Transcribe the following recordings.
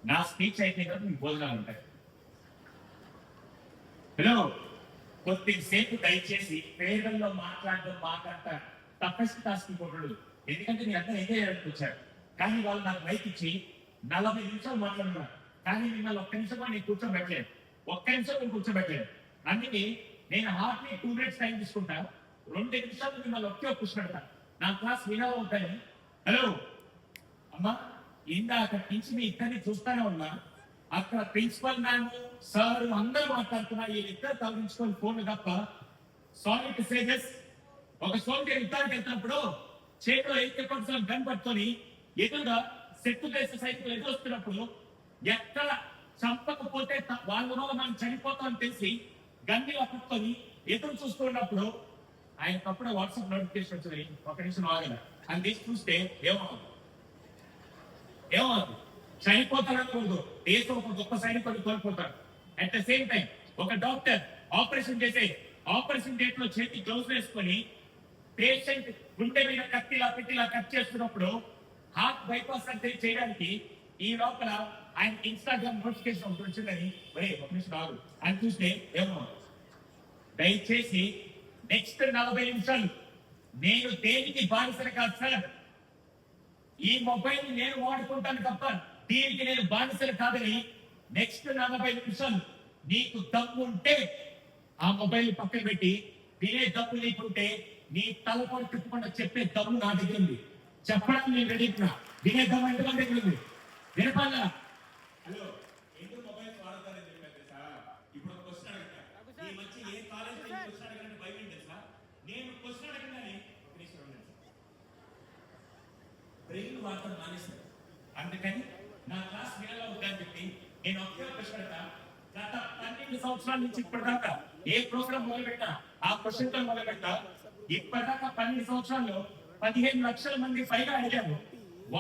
నా స్పీచ్ అయితే కదా మీకు భోజనాలు ఉంటాయి. హలో, కొద్దిసేపు దయచేసి పేదల్లో మాట్లాడడం మాకంట తప్పస్ట్ టాస్క్ ఇంకొకడు. ఎందుకంటే నేను అంతా ఎంజాయ్ చేయడానికి వచ్చారు, కానీ వాళ్ళు నాకు మైక్ ఇచ్చి 40 నిమిషాలు మాట్లాడుతున్నారు. కానీ మిమ్మల్ని ఒక్క నిమిషం నేను కూర్చోబెట్టలేదు, ఒక్క నిమిషం నేను కూర్చోబెట్టలేదు. అందుకే నేను హార్ట్లీ 2 మినిట్స్ టైం తీసుకుంటా, 2 నిమిషాలు మిమ్మల్ని ఒకే కూర్చోబెడతా. నా క్లాస్ వినాలో ఉంటాయి. హలో అమ్మా, ఇందాక నుంచి మీ ఇద్దరిని చూస్తానే ఉన్నా. అక్కడ ప్రిన్సిపల్ మ్యామ్, సార్ అందరూ మాట్లాడుతున్నా, వీళ్ళిద్దరు తలదించుకొని ఫోన్ తప్ప. సారీ టు సే దిస్, ఒక సోల్జర్ యుద్ధానికి వెళ్తున్నప్పుడు చేతిలో AK-47 గన్ పట్టుకొని ఎదురుగా సెట్టు చేసే సైకిల్ ఎదురొస్తున్నప్పుడు ఎక్కడ చంపకపోతే వాళ్ళ మనం చనిపోతామని తెలిసి గన్ని పట్టుకొని ఎదురు చూస్తున్నప్పుడు ఆయనకప్పుడే వాట్సాప్ నోటిఫికేషన్ వచ్చింది, ఒక నిమిషం ఆగల అని తీసి చూస్తే ఏమవుతుంది? చనిపోతారనుకోదు, దేశం ఒక గొప్ప సైనికుడు కోల్పోతారు. అట్ ద సేమ్ టైం ఒక డాక్టర్ ఆపరేషన్ డేట్ లో చేతి గ్లౌజ్ వేసుకొని పేషెంట్ గుండె మీద కత్తిలా పెట్టిలా కట్ చేస్తున్నప్పుడు హార్ట్ బైపాస్ సర్జరీ చేయడానికి ఈ లోపల ఆయన ఇన్స్టాగ్రామ్ నోటిఫికేషన్ ఒకటి వచ్చిందని ఒక నిమిషం ఆగు అని చూస్తే దయచేసి నెక్స్ట్ 40 నిమిషాలు నేను దేనికి బానిసలు కాదు సార్. ఈ మొబైల్ నేను వాడుకుంటాను తప్ప దీనికి నేను బానిసలు కాదని నెక్స్ట్ 40 నిమిషాలు నీకు దమ్ము ఉంటే ఆ మొబైల్ పక్కన పెట్టి వినే దమ్ము నీకుంటే నీ తలపడి తిప్పకుండా చెప్పే దమ్ము నా దగ్గర ఉంది. చెప్పడానికి నేను రెడీ. వినే దమ్ము ఎంతమంది దగ్గర ఉంది? వినపాలా? హలో, ఎందుకు మొబైల్స్ వాడతారని చెప్పారు సార్. ఇప్పుడు ఒక క్వశ్చన్ అడుగుతా, ఈ మధ్య ఏ కాలేజ్ క్వశ్చన్ అడగండి భయం ఏంటి సార్? నేను క్వశ్చన్ అడగగానే బ్రెయిన్ వాడటం మానేశారు. అందుకని నా క్లాస్ వినలో ఉందని చెప్పి నేను ఒకే క్వశ్చన్ అడతా. గత 12 సంవత్సరాల నుంచి ఇప్పటిదాకా ఏ ప్రోగ్రామ్ మొదలుపెట్టా ఆ క్వశ్చన్ తో మొదలుపెట్టా. ఇప్పటిదాకా 12 సంవత్సరాల్లో 15 లక్షల మంది పైగా అడిగారు.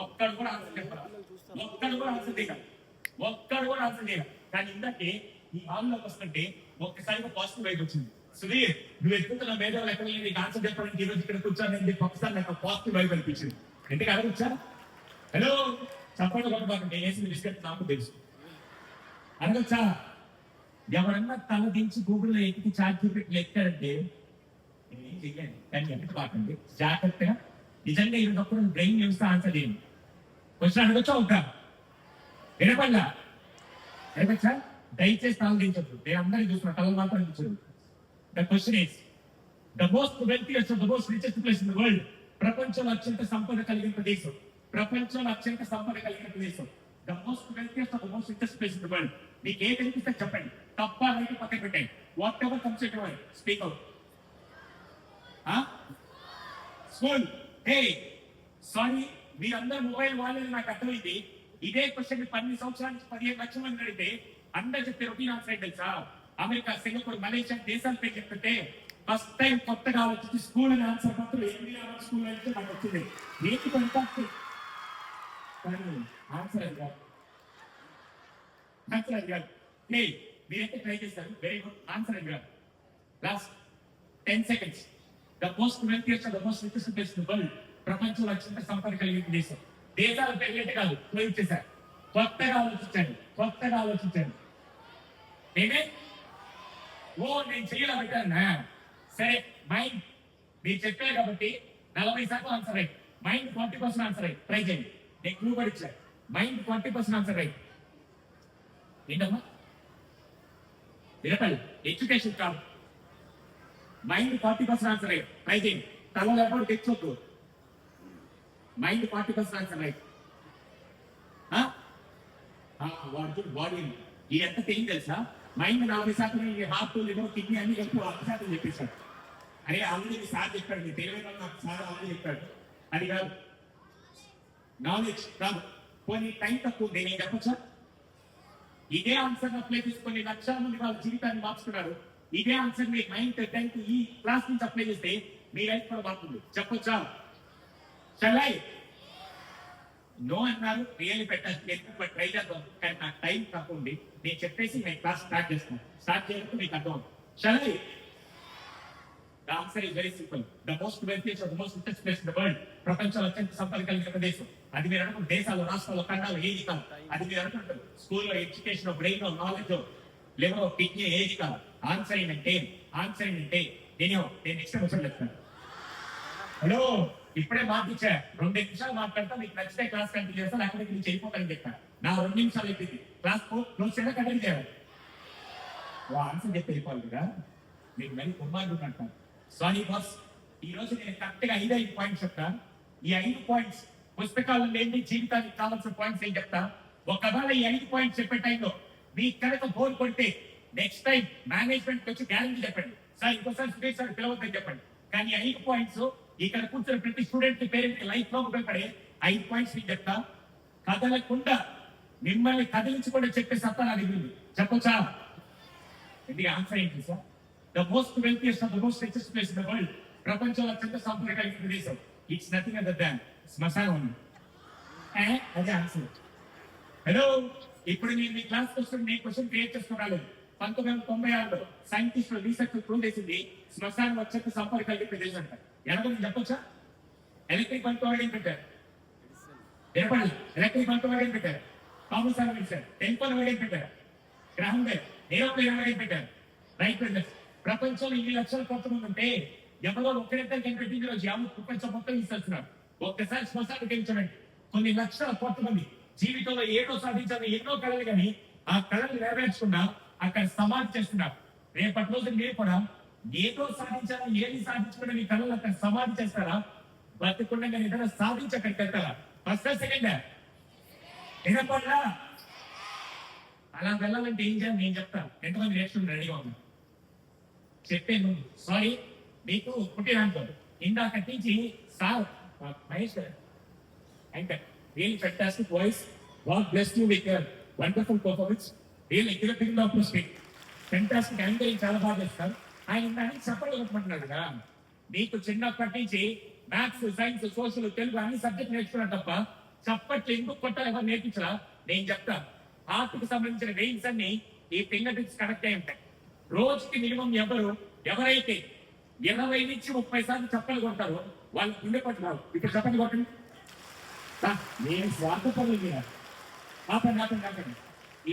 ఒక్కడు కూడా ఆన్సర్ చెప్పారు, ఒక్కడు కూడా ఆన్సర్ చేయరు. కానీ ఇందాకే ఈ హాల్లోకి వస్తుంటే ఒక్కసారిగా పాజిటివ్ వైపు వచ్చింది. సుధీర్, నువ్వు ఎక్కుతున్న మేధావులు ఎక్కడ నీకు ఆన్సర్ చెప్పడానికి ఈ రోజు ఇక్కడ కూర్చొని ఒక్కసారి నాకు పాజిటివ్ వైపు అనిపించింది. ఎందుకు అడగచ్చా? హలో, చప్పట్లు కొట్టబాకండి, వేసింది బిస్కెట్ నాకు తెలుసు. అడగచ్చా? ఎవరన్నా తల దించి గూగుల్లో ఎక్కి చాట్ జీపీటీలో ఎక్కారంటే నేనేం చెయ్యాలి, కానీ ఎక్కడికి బాకండి, జాగ్రత్తగా నిజంగా ఇదొక్కడు బ్రెయిన్ యూస్ ఆన్సర్ చేయండి. క్వశ్చన్ అడగచ్చా? ఉంటా వినపల్లా? అడగచ్చా? దయచేసి తల దించద్దు, నేను అందరినీ చూస్తున్నా, తల మాత్రం దించదు. The question is the most wealthiest of the most richest place in the world. ప్రపంచంలో అత్యంత సంపద కలిగిన ప్రదేశం. The most wealthiest of the most richest place in the world. మీకు ఏ కనిపిస్తే చెప్పండి, తప్ప రైట్ పక్కన పెట్టండి. Whatever comes it your speak out. School. Hey, sorry, మీరందరూ మొబైల్ వాళ్ళని నాకు అర్థమైంది. ఇదే క్వశ్చన్ 12 సంవత్సరాల నుంచి 15 లక్షల మంది అడిగితే అందరూ చెప్పే రొటీన్ ఆన్సర్ ఏంటి తెలుసా? అమెరికా, సింగపూర్, మలేషియా దేశాల పేరు చెప్తుంటే ఫస్ట్ టైం కొత్తగా వచ్చి స్కూల్ అని ఆన్సర్ మాత్రం స్కూల్ అయితే నాకు వచ్చింది. ఏంటి ఆన్సర్ అది కాదు. మీరైతే ట్రై చేస్తారు, వెరీ గుడ్. ఆన్సర్ అది కాదు. Last 10 seconds. The most wealthiest, the most richest place in the world. ప్రపంచంలో అత్యంత సంపద కలిగిన దేశం. దేశాల పేర్లు కాదు, ఇచ్చేసారు. కొత్తగా ఆలోచించండి. నేనే నేను చెయ్యాల పెట్టాను. సరే, మైండ్ మీరు చెప్పారు కాబట్టి 40% answer right, mind 40% answer right. Try చేయండి. నేను క్లూ కూడా ఇచ్చాను, మైండ్ 40% ఆన్సర్ రైట్. ఏంటమ్మా వినపల్లి? ఎడ్యుకేషన్ కాదు, మైండ్ 40% ఆన్సర్ రైట్. ట్రై చేయండి, తలలో ఎవరు తెచ్చొద్దు. Mind 40% answer right. బాడీ ఇది ఎంత తెలియదు తెలుసా? మైండ్ 40%, హార్ట్, లివర్, కిడ్నీ అన్ని కలిపి 100% చెప్పేశాడు. అరే ఆల్రెడీ సార్ చెప్పాడు, మీ తెలియదు నాకు సార్ ఆల్రెడీ చెప్పాడు. అది కాదు, నాలెడ్జ్ కాదు. కొన్ని టైం తక్కువ ఉంది, నేను చెప్పచ్చా? ఇదే ఆన్సర్ అప్లై చేసుకొని లక్షల మంది వాళ్ళ జీవితాన్ని మార్చుకున్నారు. ఇదే ఆన్సర్ మీ 9th 10th ఈ క్లాస్ నుంచి అప్లై చేస్తే మీ లైఫ్ కూడా మారుతుంది. చెప్పొచ్చా? చల్లై నో అన్నారు, రియల్ పెట్టాలి, ట్రై చేద్దాం. కానీ నాకు టైం తక్కువ ఉంది. నేను చెప్పేసి నేను క్లాస్ స్టార్ట్ చేస్తాను. స్టార్ట్ చేయడానికి మీకు అర్థం. చల్లై The answer is very simple. The most wealthiest or the most richest place in the world. ప్రపంచంలో అత్యంత సంపద కలిగిన ప్రదేశం. అది మీరు అనుకుంటే దేశాలు రాష్ట్రాలు ఖండాలు ఏది కాదు. అది మీరు అనుకుంటారు స్కూల్లో ఎడ్యుకేషన్ బ్రెయిన్ నాలెడ్జ్ లేవో కిడ్నీ ఏది కాదు. ఆన్సర్ ఏంటంటే నేను నెక్స్ట్ క్వశ్చన్ చెప్తాను. హలో, ఇప్పుడే మాటిచ్చా 2 నిమిషాలు మాట్లాడతా, మీకు నచ్చితే క్లాస్ కంటిన్యూ చేస్తా, లేకపోతే మీరు చేయకపోతాను చెప్పాను. నా 2 నిమిషాలు అయిపోయింది. క్లాస్ క్లోజ్ చేయడం కంటిన్యూ చేయాలి. ఆన్సర్ చెప్పి వెళ్ళిపోవాలి కదా, మీకు మళ్ళీ కుమ్మారు అంటాను. సారీ బాస్, ఈ రోజు నేను కరెక్ట్ గా 5 పాయింట్స్ చెప్తా. ఈ 5 పాయింట్స్ పుస్తకాలు లేని జీవితానికి కావాల్సిన పాయింట్స్ ఏం చెప్తా. ఒకవేళ ఈ 5 పాయింట్స్ చెప్పే టైంలో మీకు కనుక బోర్ కొడితే నెక్స్ట్ టైం మేనేజ్మెంట్ వచ్చి గ్యారంటీ చెప్పండి, సార్ ఇంకోసారి స్టూడెంట్ సార్ పిలవద్దని చెప్పండి. కానీ 5 పాయింట్స్ ఇక్కడ కూర్చొని ప్రతి స్టూడెంట్ పేరెంట్ లైఫ్ లో ఉపయోగపడే 5 పాయింట్స్ మీకు చెప్తా. కదలకుండా మిమ్మల్ని కదిలించకుండా చెప్పే సత్తా నా దగ్గర ఉంది. చెప్పొచ్చా? ఇది ఆన్సర్ ఏంటి sir? The most wealthiest of the most richest place in the world. ప్రపంచంలో అత్యంత సంపద కలిగిన ప్రదేశం. ఇట్స్ నథింగ్ అదర్ దాన్ శ్మశానం. అదే ఆన్సర్. హలో, ఇప్పుడు నేను మీ క్లాస్ క్వశ్చన్ నేను క్వశ్చన్ క్రియేట్ చేసుకున్నాను. 1996లో సైంటిస్టులు రీసెర్చ్ ప్రూవ్ చేసింది శ్మశానం అత్యంత సంపద కలిగిన ప్రదేశం అంట. ఎలాగో నేను చెప్పొచ్చా? ఎలక్ట్రిక్ బల్బ్ వాడేం పెట్టారు? చెప్పండి. ఎలక్ట్రిక్ బల్బ్ వాడేం పెట్టారు? Thomas Alva Edison. టెలిఫోన్ వాడేం పెట్టారు? Graham bell. ఏరోప్లేన్ వాడేం పెట్టారు? Right brothers. ప్రపంచంలో 2 లక్షల కోట్ల మంది ఉంటే ఎవరో ఒకరిద్దరు కనిపెట్టింది రోజు యావత్ ప్రపంచం మొత్తం ఇస్తున్నారు. ఒక్కసారి శ్మశానికి వెళ్ళించండి, కొన్ని లక్షల కోట్ల మంది జీవితంలో ఏదో సాధించాలని ఎన్నో కళలు కానీ ఆ కళలు నెరవేర్చకుండా అక్కడ సమాధి చేస్తున్నారు. రేపటి రోజు మీరు కూడా ఏదో సాధించాలని ఏది సాధించకుండా మీ కళలు అక్కడ సమాధి చేస్తారా? బతికుండా ఏదైనా సాధించి అక్కడికి వెళ్తారా? ఫస్ట్ సెకండ్ వినపడలా? అలా వెళ్ళాలంటే ఏం చేయాలి నేను చెప్తాను. ఎంతమంది నేర్చుకుని రెడీగా ఉన్నారు చెప్పాను. సారీ, మీకు పుట్టినాక ఇందాక నుంచి సార్ మహేష్ గారు and real fantastic voice, God bless you with your wonderful performance, real executive of speak, fantastic anchoring చాలా బాగా చేస్తారు. ఆయన దానికి సపోర్ట్ కొట్టుకుంటున్నాడు కదా. మీకు చిన్నప్పటి నుంచి మ్యాథ్స్, సైన్స్, సోషల్, తెలుగు అన్ని సబ్జెక్ట్ నేర్చుకున్నా తప్ప చప్పట్లు ఎందుకు కొట్టాలి ఎవరు నేర్పించరా? నేను చెప్తాను. హార్ట్ కి సంబంధించిన వెయిన్స్ అన్ని ఈ ఫింగర్ టిప్స్ కనెక్ట్ అయి ఉంటాయి. రోజుకి మినిమం ఎవరైతే 20 నుంచి 30 సార్లు చప్పలు కొడతారో వాళ్ళు గుండె పట్టున్నారు. ఇప్పుడు చప్పట్లు కొట్టండి. నేను స్వార్థపరులు ఆపండి.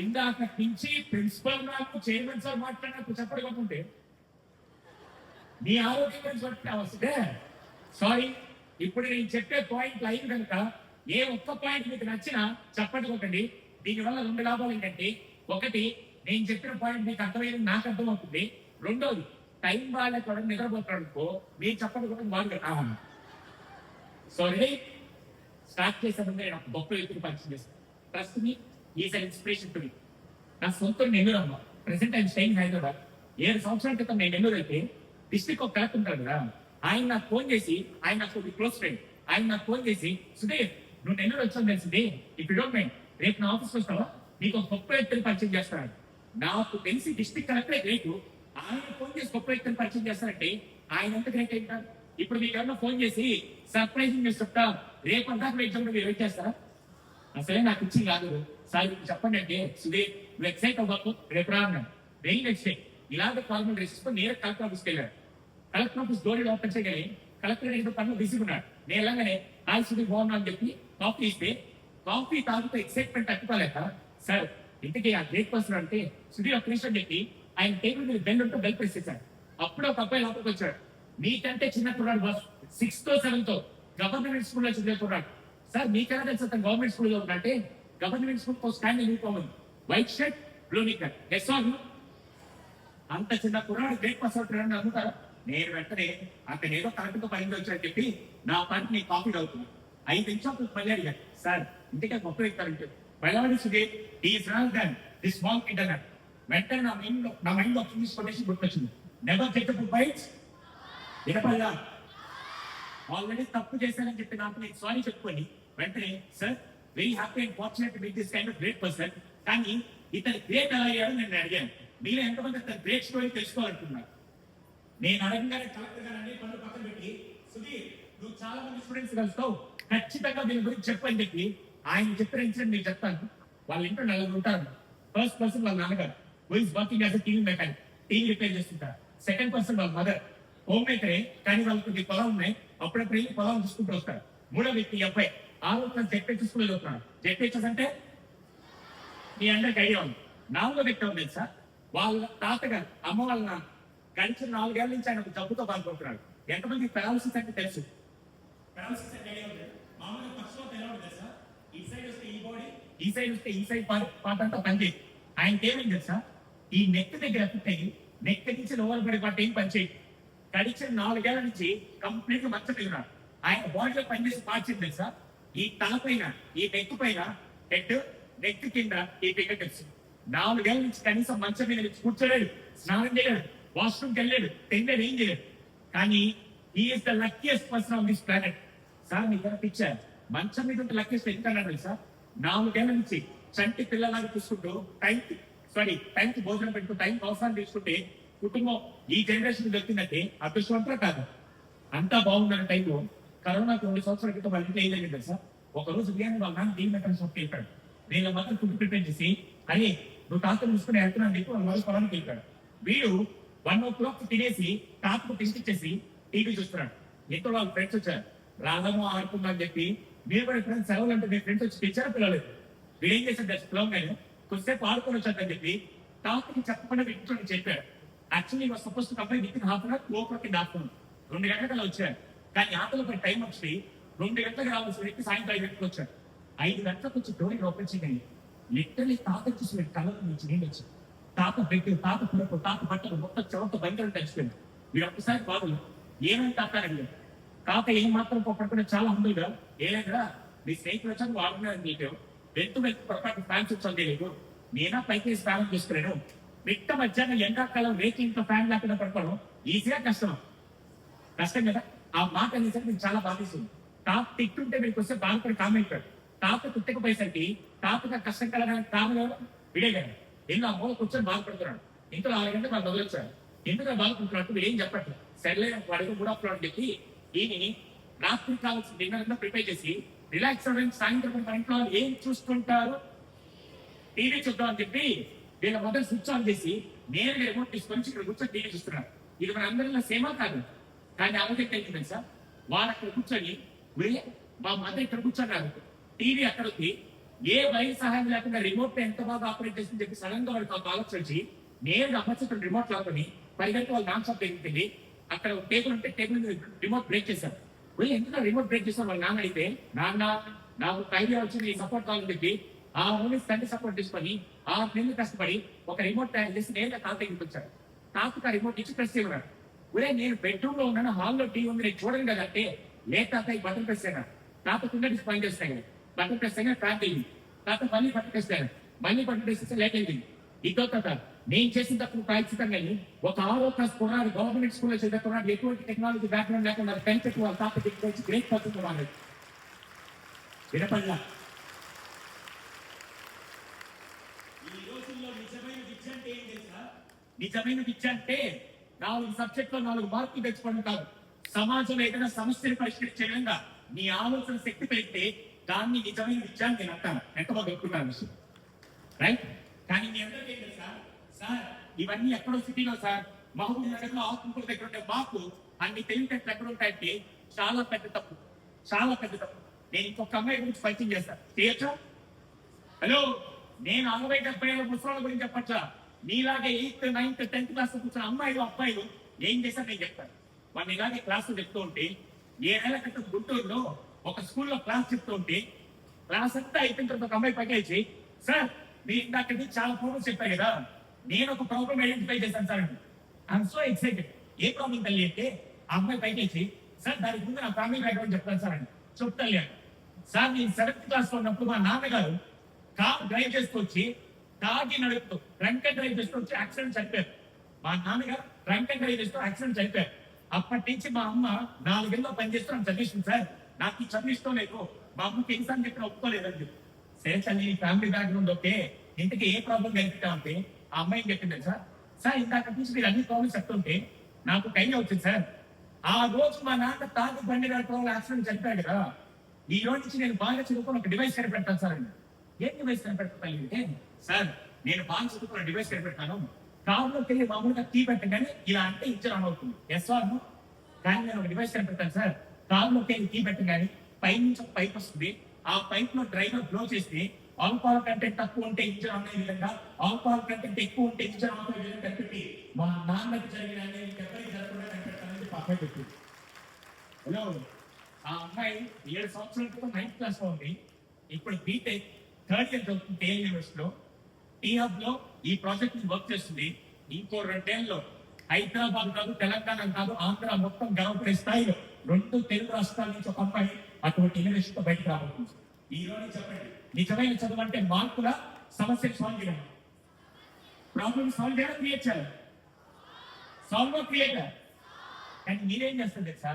ఇందాక నుంచి ప్రిన్సిపల్ నాకు చైర్మన్ సార్ మాట్లాడినప్పుడు చప్పలు కొట్టుంటే మీ ఆరోగ్యం గురించి పట్టిన వస్తే సారీ. ఇప్పుడు నేను చెప్పే పాయింట్లు అయిన కనుక ఏ ఒక్క పాయింట్ మీకు నచ్చినా చప్పట్లు కొట్టండి. దీనివల్ల 2 లాభాలు ఏంటంటే, ఒకటి నేను చెప్పిన పాయింట్ మీకు అర్థమైంది, నాకు అర్థం అవుతుంది. రెండోది టైం వాళ్ళ కూడా నిద్రపోతాడుకో మీరు చెప్పండి కూడా వాళ్ళు కావాలి. సో రెడీ స్టార్ట్ చేసే ముందు నేను ఒక గొప్ప వ్యక్తిని పరిచయం చేస్తాను. Trust me, is an inspiration to me. నా సొంత నెల్లూరు అమ్మ. Present I'm staying Hyderabad. 7 సంవత్సరాల క్రితం నేను నెల్లూరు అయితే డిస్ట్రిక్ట్ ఒక కలెక్టర్ ఉంటాడు కదా, ఆయన నాకు ఫోన్ చేసి, ఆయన నాకు క్లోజ్ ఫ్రెండ్, ఆయన నాకు ఫోన్ చేసి, సుధీర్ నువ్వు నెల్లూరు వచ్చావు తెలిసింది, ఇఫ్ యూ డోంట్ మైండ్ రేపు నా ఆఫీస్కి వస్తావా, నీకు ఒక గొప్ప వ్యక్తిని పరిచయం చేస్తాడు. నాకు తెలిసి డిస్ట్రిక్ట్ కలెక్టరే గ్రేట్, ఆయన ఫోన్ చేసి గొప్ప వ్యక్తిని పరిచయం చేస్తారంటే ఆయన ఎంత గ్రేట్ ఏంటారు. ఇప్పుడు మీకు ఎవరైనా ఫోన్ చేసి సర్ప్రైజింగ్ న్యూస్ చెప్తా, రేపు అంతా ఎగ్జామ్ మీరు వెయిట్ చేస్తారా? అసలే నాకు ఇచ్చి కాదు సార్ చెప్పండి అంటే, సుధీర్ నువ్వు ఎక్సైట్ అవ్వకు, రేపు రా అన్నాడు. వెరీ నెక్స్ట్ డే ఇలాగ కాల్మెంట్ రిజిస్టర్ నేరే కలెక్టర్ ఆఫీస్కి వెళ్ళాడు. కలెక్టర్ ఆఫీస్ డోర్ ఓపెన్ చేయగలి కలెక్టర్ ఏదో పనులు బిజీగా ఉన్నాడు. నేను వెళ్ళగానే హాయ్ సుధీర్ బాగున్నా అని చెప్పి కాఫీ ఇస్తే, కాఫీ తాగుతూ ఎక్సైట్మెంట్ తట్టుకోలేక, సార్ ఇంటికి ఆ గ్రేట్ పర్సన్ అంటే సుధీర్ ఒక నిమిషం చెప్పి ఆయన టేబుల్ మీద బెల్ ఉంటూ బెల్ ప్రెస్ చేశాడు. అప్పుడు ఒక అబ్బాయి లోపలికి వచ్చాడు. మీకంటే చిన్న కుర్రాడు boss, 6th or 7th government స్కూల్లో చదివే కుర్రాడు. సార్ మీకైనా తెలుసు అతను గవర్నమెంట్ స్కూల్లో ఉందంటే, గవర్నమెంట్ స్కూల్ స్టాండింగ్ యూనిఫామ్ ఉంది, white shirt blue knicker. Yes or no? అంత చిన్న కుర్రాడు గ్రేట్ పర్సన్ అనుకుంటారా? నేను వెంటనే అతను ఏదో కరెక్ట్గా పైకి వచ్చాడని చెప్పి నా పని కాఫీ తాగుతున్నాను. 5 నిమిషాలు మళ్ళీ అడిగాను, సార్ ఇంటికే గొప్ప వ్యక్తారంటే వెళ్ళాలి Sudheer is wrong than this small kid అన్నాడు. వెంటనే నా మైండ్ లో ఇంగ్లీష్ కొటేషన్ గుర్తొచ్చింది, నెవర్ టేక్ అప్ బైట్స్. వినపల్లా ఆల్రెడీ తప్పు చేశానని చెప్పి నాకు నేను సారీ చెప్పుకొని వెంటనే, sir very happy and fortunate with this kind of great person, కానీ ఇతను గ్రేట్ ఎలా అయ్యాడో నేను అడిగాను. మీరు ఎంతమంది అతను గ్రేట్ స్టోరీ తెలుసుకోవాలనుకున్నారు? నేను అడగగానే కలెక్టర్ గారు అన్ని పనులు పక్కన పెట్టి, సుధీర్ నువ్వు చాలా మంది స్టూడెంట్స్ కలుస్తావు, ఖచ్చితంగా దీని గురించి చెప్పని చెప్పి ఆయన చెప్పిన ఇన్సిడెంట్ మీకు చెప్తాను. వాళ్ళ ఇంట్లో 4 ఉంటారు. ఫస్ట్ పర్సన్ వాళ్ళ నాన్నగారు, who is working as TV mechanic, TV repair చేస్తుంటారు. సెకండ్ పర్సన్ వాళ్ళ మదర్, హోమ్ మేకరే కానీ వాళ్ళకి పొలం ఉన్నాయి, అప్పుడప్పుడు పొలం చూసుకుంటూ వస్తారు. 3వ వ్యక్తి అబ్బాయి, రోజు జెడ్పీహెచ్ స్కూల్ చదువుతున్నాడు. జెడ్పీహెచ్ఎస్ అంటే మీ అందరికి ఐడియా ఉంది. నాలుగో వ్యక్తి ఉంది సార్, వాళ్ళ తాతగారు అమ్మ వాళ్ళ నాన్న గడిచిన 4 ఏళ్ల నుంచి ఆయన ఒక జబ్బుతో బాధపడుతున్నాడు. ఎంతమంది పెరాలసిస్ అంటే తెలుసు? పెరాలసిస్ అంటే ఐడియా ఉంది. మామూలుగా పక్షులో ఎలా ఉంటుంది సార్, ఈ సైడ్ వస్తే ఈ బాడీ, ఈ సైడ్ వస్తే ఈ సైడ్ పార్ట్ అంతా పనిచేయదు. ఆయనకి ఏమైంది తెలుసా, ఈ నెక్ దగ్గర ఎఫెక్ట్ అయ్యి నెక్ నుంచి లోవర్ పడి పార్ట్ ఏం పనిచేయదు. గడిచిన 4 ఏళ్ల నుంచి కంప్లీట్ గా మర్చిపోయినాడు. ఆయన బాడీలో పనిచేసే పార్ట్స్ ఏంటి తెలుసా, ఈ తల పైన, ఈ నెక్ పైన హెడ్, నెక్ కింద ఈ ఫింగర్ టిప్స్. 4 ఏళ్ల నుంచి కనీసం మంచం మీద కూర్చోలేడు, స్నానం చేయలేడు, వాష్రూమ్కి వెళ్ళాడు, తినలేడు, ఏం చేయలేడు. కానీ is the luckiest person on this planet. Sir మీకు పిక్చర్, మంచం మీద ఉంటే లక్కీయెస్ట్ ఎందుకన్నాడు సార్, 4 ఏళ్ల నుంచి చంటి పిల్లలాగా చూసుకుంటూ టైంకి భోజనం పెట్టుకుంటూ టైంకి అవసరం తీసుకుంటే కుటుంబం ఈ జనరేషన్ దొరికిందంటే అదృష్టవంతులు కాదు. అంతా బాగుందన్న టైంలో కరోనా 2 సంవత్సరాల క్రితం వాళ్ళ ఇంట్లో ఏం జరిగింది సార్, ఒక రోజు బిర్యానీ వాళ్ళ నాన్న డీల్ మెటల్ షాప్కి వెళ్ళాడు. నేను మాత్రం ఫుడ్ ప్రిపేర్ చేసి అరే నువ్వు తాతను చూసుకుని వెళ్తున్నాను చెప్పి వాళ్ళ వాళ్ళు పొలానికి వెళ్ళాడు. వీడు 1 o'clock తినేసి తాతకు తినిపించేసి టీవీ చూస్తున్నాడు. ఎంతో వాళ్ళ ఫ్రెండ్స్ వచ్చారు, రాధమో ఆడుకుందా అని చెప్పి మీరు కూడా ఫ్రెండ్స్ సెలవులు అంటే మీ ఫ్రెండ్స్ వచ్చి తెచ్చారు పిల్లలు. వీడు ఏం చేశాడు పిల్లలు కానీ కొద్దిసేపు ఆడుకొని వచ్చాడని చెప్పి తాతకి చెప్పకుండా వింటుని చెప్పాడు. Actually was suppose to complete with half an hour, 2 o'clock దాటుకున్నాడు. 2 గంటలకు వచ్చాడు. కానీ ఆటలో పై టైం వచ్చి 2 గంటలకు రావాల్సిన వ్యక్తి సాయంత్రం 5 గంటలకు వచ్చాడు. 5 గంటలకు వచ్చి డోర్ ఓపెన్ చేయగలి లిటరలీ తాత చూసి కళ్ళ నుంచి నీళ్ళు వచ్చి తాత బెడ్, తాత పురకు, తాత బట్టలు మొత్తం చెవతో భయంకరం తెచ్చిపోయింది. వీడు ఒక్కసారి బాబులు ఏమైనా తాతారండి, తాత ఏం మాత్రం పట్టుకునే చాలా హంబులుగా ఏలేదా మీ స్నేహితులు వచ్చాను వాడుకున్నాను నీకు వెళ్తూ పొరపాటు ఫ్యాన్స్ వచ్చాను తెలియదు, నేనా పైకి స్నానం చేసుకున్నాను. మిట్ట మధ్యాహ్నం ఎండాకాలం రేకింగ్తో ఫ్యాన్ లేకుండా పడుకోవడం ఈజీగా కష్టం కదా. ఆ మాట అనేసరికి మీకు చాలా బాధిస్తుంది. తాత తిట్టుంటే మీకు వస్తే బాధపడి కామెంట్, తాత తిట్టకపోయేసరికి తాతగా కష్టం కలగడానికి కారణం విడే కదా. ఎన్నో ఆ మూల కూర్చొని బాధపడుతున్నాడు. ఇంట్లో 6 గంటలు వాళ్ళు వదిలేచ్చారు. ఎందుకు బాధపడుతున్నట్టు వీడు ఏం చెప్పట్లేదు. సర్లే వాడికి కూడా అప్పుడు అని చెప్పి ఈయన రాత్రి కావాల్సిన డిన్నర్ అంతా ప్రిపేర్ చేసి రిలాక్స్ అవ్వడానికి సాయంత్రం మన ఇంట్లో ఏం చూస్తుంటారు, టీవీ చూద్దాం అని చెప్పి వీళ్ళ మొదలు స్విచ్ ఆన్ చేసి నేరుగా రిమోట్ తీసుకొని ఇక్కడ కూర్చొని టీవీ చూస్తున్నారు. ఇది మన అందరిలో సేమా కాదు. కానీ అవన్నీ తెలిసింది సార్, వాళ్ళు అక్కడ కూర్చొని మా మదర్ ఇక్కడ కూర్చున్నారు, టీవీ అక్కడ ఉంది, ఏ వైర్ సహాయం లేకుండా రిమోట్ ఎంత బాగా ఆపరేట్ చేసింది చెప్పి సడన్ గా వాళ్ళకి ఆలోచన వచ్చి నేరుగా అమర్చిన రిమోట్ లాకొని పరిగెత్తి వాళ్ళు నాన్ స్టాప్ తెలిపింది. అక్కడ టేబుల్ ఉంటే టేబుల్ రిమోట్ బ్రేక్ చేశారు. ఎందుకు రిమోట్ బ్రేక్ చేశారు వాళ్ళు నాన్న అడిగితే, నాన్న నాకు ఐడియా వచ్చింది సపోర్ట్ కావాలని చెప్పి ఆ ఓన్లీ తండ్రి సపోర్ట్ తీసుకొని 6 నెలలు కష్టపడి ఒక రిమోట్ తయారు చేసి నేరుగా తాత ఇంటికి తాతకు ఆ రిమోట్ ఇచ్చి ప్రెస్ చేయమన్నారు. నేను బెడ్రూమ్ లో ఉన్నాను, హాల్లో టీవీ ఉంది, నేను చూడండి కదా అంటే లేక తాత ఈ బటన్ ప్రెస్ అయినా తాత కింద పని చేస్తాయి కదా, బటన్ ప్రెస్ అయినా ట్రాక్ అయింది. తాత మళ్ళీ బటన్ ప్రెస్ అయ్యాను, మళ్ళీ బటన్ ప్రెస్ చేస్తే లేట్ అయింది. ఇదో తాత నేను చేసిన తప్పుడు ఖచ్చితంగా ఒక 6వ క్లాస్ కుర్రాడు గవర్నమెంట్ స్కూల్లో చదివే కుర్రాడు ఎటువంటి టెక్నాలజీ బ్యాక్గ్రౌండ్ లేకుండా పెంచట్టు వాళ్ళ తాత వచ్చి గ్రేట్ పర్సన్ వాళ్ళు వినపల్లా. ఈ రోజుల్లో నిజమైన విద్య అంటే ఏం తెలుసా, నిజమైన విద్య అంటే 4 సబ్జెక్టులో 4 మార్కులు తెచ్చుకోవడం కాదు. సమాజంలో ఏదైనా సమస్యను పరిష్కరించే విధంగా నీ ఆలోచన శక్తి పెరిగితే దాన్ని నిజమైన విద్య అని నేను అంటాను. ఎంత బాగా చెప్పుకున్నాను రైట్. కానీ మీ అందరికీ ఏం తెలుసా సార్, ఇవన్నీ ఎక్కడో సిటీలో సార్, మహబూబ్ నగర్ లో ఆత్మకూరు దగ్గర ఉండే మాకు అన్ని తెలివితేటలు ఎక్కడ ఉంటాయంటే చాలా పెద్ద తప్పు, చాలా పెద్ద తప్పు. నేను ఇంకొక అమ్మాయి గురించి పరిచయం చేస్తాను, చేయొచ్చా? హలో, నేను 60-70 ఏళ్ళ ముసలాళ్ళ గురించి చెప్పచ్చా? నీలాగే 8th, 9th, 10th క్లాస్ కూర్చున్న అమ్మాయిలు అబ్బాయిలు ఏం చేశారు నేను చెప్తాను. వాళ్ళు ఇలాగే క్లాసులు చెప్తూ ఉంటే 7 ఏళ్ల క్రితం గుంటూరులో ఒక స్కూల్లో క్లాస్ చెప్తూ ఉంటే క్లాస్ అంతా అయిపోయిన తర్వాత ఒక అమ్మాయి పైకి సార్ మీరు ఇందాక చాలా ప్రాబ్లమ్స్ చెప్పారు కదా, నేను ఒక ప్రాబ్లం ఐడెంటిఫై చేశాను సార్ అండి. I'm so excited. A problem తల్లి అంటే ఆ అమ్మాయి పైకి సార్ దానికి ముందు నా ఫ్యామిలీ బ్యాక్గ్రౌండ్ చెప్తాను సార్ అండి. చెప్తాను సార్, నేను 7th క్లాస్ లో ఉన్నప్పుడు మా నాన్నగారు కార్ డ్రైవ్ చేస్తూ వచ్చి తాగి నడుపుతూ డ్రంక్ అండ్ డ్రైవ్ చేస్తూ వచ్చి యాక్సిడెంట్ చనిపోయారు. మా నాన్నగారు డ్రంక్ అండ్ డ్రైవ్ చేస్తూ యాక్సిడెంట్ చనిపోయారు. అప్పటి నుంచి మా అమ్మ 4 ఏళ్ళలో పనిచేస్తున్నాను చదివిస్తుంది సార్, నాకు ఈ చదివిష్టం లేదు, మా అమ్మకి ఎగ్జామ్ చెప్పిన ఒప్పుకోలేదండి. సరే తల్లి ఫ్యామిలీ బ్యాక్గ్రౌండ్ ఓకే, ఇంటికి ఏ ప్రాబ్లం కనిపిస్తామంటే ఆ అమ్మాయిని చెప్పింది సార్ ఇందాక నుంచి మీరు అన్ని ప్రాబ్లమ్స్ చెప్తుంటే నాకు టైం వచ్చింది సార్. ఆ రోజు మా నాన్న తాగి బండి నడపడం యాక్సిడెంట్ చనిపోయాడు కదా, ఈ రోజు నుంచి నేను బాగా చదువుకుని ఒక డివైస్ కనిపెడతాను సార్ అండి. ఏం డివైస్ కనిపెడతాను అంటే సార్ నేను బాగా చదువుకున్న డివైస్ కనిపెడతాను, కారులోకి వెళ్ళి మామూలుగా కీ పెట్టగానే ఇలా అంటే ఇచ్చారు అని అవుతుంది. ఎస్ ఆర్ కానీ నేను ఒక డివైస్ కనిపెడతాను సార్, కారులోకి వెళ్ళి కీ పెట్టగానే పై నుంచి ఒక పైప్ వస్తుంది, ఆ పైప్ లో డ్రైవర్ బ్లో చేస్తే ఆల్కహాల్ కంటెంట్ తక్కువ ఉంటే ఇంజన్ అనే విధంగా, ఆల్కహాల్ కంటెంట్ ఎక్కువ ఉంటే ఇంజన్ అనే విధంగా కనిపెట్టి మా నాన్నకి జరిగిన అన్యాయం ఎవరికి జరగకుండా కనిపెట్టాలని పక్కన పెట్టి. హలో, ఆ అమ్మాయి 7 సంవత్సరాల క్రితం 9th క్లాస్ లో ఉంది. ఇప్పుడు బీటెక్ 3rd ఇయర్ చదువుతుంది కేఎల్ యూనివర్సిటీలో. టీ హబ్ లో ఈ ప్రాజెక్ట్ ని వర్క్ చేస్తుంది. ఇంకో 2 ఏళ్ళలో హైదరాబాద్ కాదు, తెలంగాణ కాదు, ఆంధ్ర మొత్తం గర్వపడే స్థాయిలో 2 తెలుగు రాష్ట్రాల నుంచి ఒక అమ్మాయి అటువంటి ఇన్వెస్ట్తో బయటకు రాబోతుంది. ఈ రోజు చెప్పండి, నిజమైన చదువు అంటే మార్కుల సమస్యలు సాల్వ్ చేయడం, ప్రాబ్లమ్ సాల్వ్ చేయడం, క్రియేట్ చేయాలి. Solve creator. కానీ మీరేం చేస్తారు తెలుసా,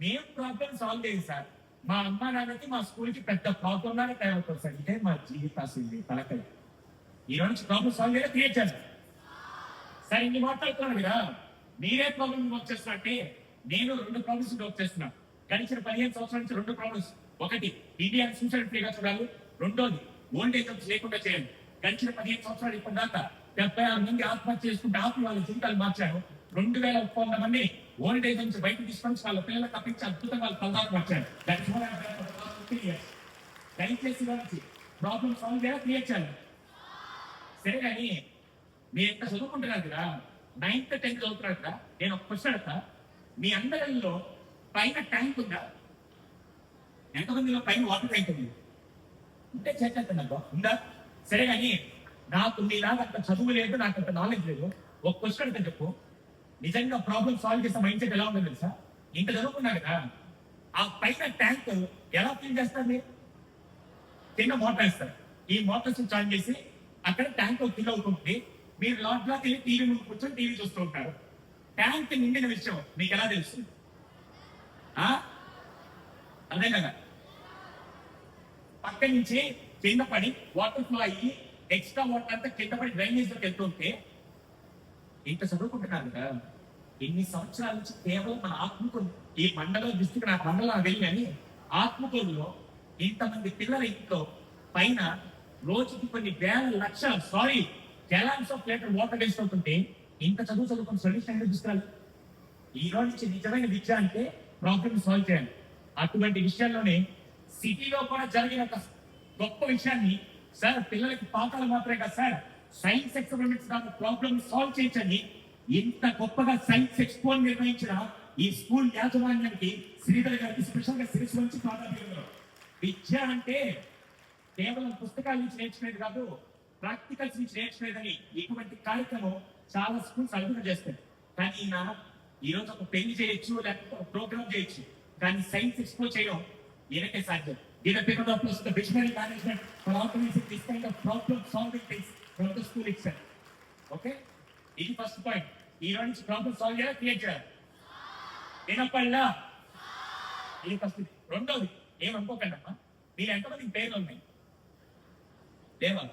మేము ప్రాబ్లమ్ సాల్వ్ చేయండి సార్, మా అమ్మ నాన్నకి మా స్కూల్కి పెద్ద ప్రాబ్లం లానే తయారవుతుంది సార్. ఇదే మా జీవితాసింది తలకాయ. ఈ రోజు ప్రాబ్లమ్ సాల్వ్ చేయడం, క్రియేట్ చేయాలి. సరే, ఇన్ని మాట్లాడుతున్నాను కదా, మీరే ప్రాబ్లమ్ వర్క్ చేస్తున్నట్టే నేను 2 ప్రాబ్లమ్స్ వర్క్ చేస్తున్నా. గడిచిన 15 సంవత్సరాల నుంచి 2 ప్రాబ్లమ్స్. ఒకటి, ఇండియా సూసైడ్ ఫ్రీగా చూడాలి. రెండోది, ఓల్డ్ ఏజ్ హోమ్స్ లేకుండా చేయాలి. గడిచిన 15 సంవత్సరాలు ఇప్పుడు దాకా 76 మంది ఆత్మహత్య చేసుకుంటే ఆత్మ వాళ్ళ జీవితాలు మార్చారు. 2100 మంది ఓల్డ్ ఏజ్ నుంచి బయటకు తీసుకొని వాళ్ళ పిల్లలు తప్పించి అద్భుతంగా వాళ్ళ తలదాకు మార్చారు. దయచేసి వచ్చి ప్రాబ్లమ్ సాల్వ్ చేయాలి, క్రియేట్ చేయాలి. సరే, కానీ మీరు ఎంత చదువుకుంటున్నారు కదా, 9th 10th చదువుతున్నారు కదా, నేను ఒక క్వశ్చన్ అడతా. మీ అందరిలో పైన ట్యాంక్ ఉందా? ఎంతమందిలో పైన వాటర్ ట్యాంక్ ఉంది? ఉంటే చేసేస్తాను ఉందా? సరే, కానీ నాకు మీలాగా అంత చదువు లేదు, నాకు అంత నాలెడ్జ్ లేదు. ఒక క్వశ్చన్ అడతా చెప్పు, నిజంగా ప్రాబ్లమ్ సాల్వ్ చేసే మైండ్ సెట్ ఎలా ఉందో తెలుసా? ఇంత చదువుకున్నారు కదా, ఆ పైన ట్యాంక్ ఎలా ఫిల్ చేస్తారు? మీరు కింద మోటార్ వేస్తారు. ఈ మోటార్ స్విచ్ ఆన్ చేసి అక్కడ ట్యాంక్ ఫిల్ అవుతుంది. మీరు లాట్లోకి వెళ్ళి టీవీ ముందు కూర్చొని టీవీ చూస్తూ ఉంటారు. ట్యాంక్ నిండిన విషయం మీకు ఎలా తెలుస్తుంది? అదే కదా, పక్క నుంచి కింద పడి వాటర్ ఫ్లో అయ్యి ఎక్స్ట్రా వాటర్ అంతా కింద పడి డ్రైనేజ్ లోకి వెళ్తుంటే ఇంత చదువుకుంటున్నారు కదా, ఎన్ని సంవత్సరాల నుంచి కేవలం మన ఆత్మకూరు, ఈ మండలం డిస్ట్రిక్ట్ నాకు మండలం వెళ్ళి కానీ ఆత్మకూరులో ఇంతమంది పిల్లల ఇంట్లో పైన రోజుకి కొన్ని వేల లక్షల gallons of litre water waste అవుతుంటే ఇంత చదువుకుని సొల్యూషన్ తీసుకురాలి. ఈ రోజు నుంచి నిజమైన విద్య అంటే ప్రాబ్లమ్ సాల్వ్ చేయాలి. అటువంటి విషయాల్లోనే సిటీలో కూడా జరిగిన ఒక గొప్ప విషయాన్ని సార్, పిల్లలకి పాఠాలు మాత్రమే కదా సార్, సైన్స్ ఎక్స్పెరిమెంట్స్ ద్వారా ప్రాబ్లమ్ సాల్వ్ చేయించండి. ఇంత గొప్పగా సైన్స్ ఎక్స్పో నిర్వహించిన ఈ స్కూల్ యాజమాన్యానికి శ్రీధర్ గారికి స్పెషల్ గా శిరస్సు నుంచి ప్రాధాన్యత. విద్య అంటే కేవలం పుస్తకాల నుంచి నేర్చుకునేది కాదు, ప్రాక్టికల్స్ నుంచి నేర్చుకునేదని ఇటువంటి కార్యక్రమం చాలా స్కూల్స్ అభివృద్ధి చేస్తాయి. కానీ ఈ రోజు ఒక పెళ్లి చేయొచ్చు, లేకపోతే ఒక ప్రోగ్రామ్ చేయొచ్చు, కానీ సైన్స్ ఎక్స్పో చేయడం ఈయనకే సాధ్యం. Visionary management for organising this kind of problem solving things from the school itself. Okay, ఇది ఫస్ట్ పాయింట్. ఈ రోజు నుంచి ప్రాబ్లమ్ సాల్వ్ చేయాలి, క్రియేట్ చేయాలి. వినపల్లా, ఇది ఫస్ట్. రెండోది, ఏమనుకోకండి అమ్మా, మీరు ఎంతమంది పేర్లు ఉన్నాయి లేవా?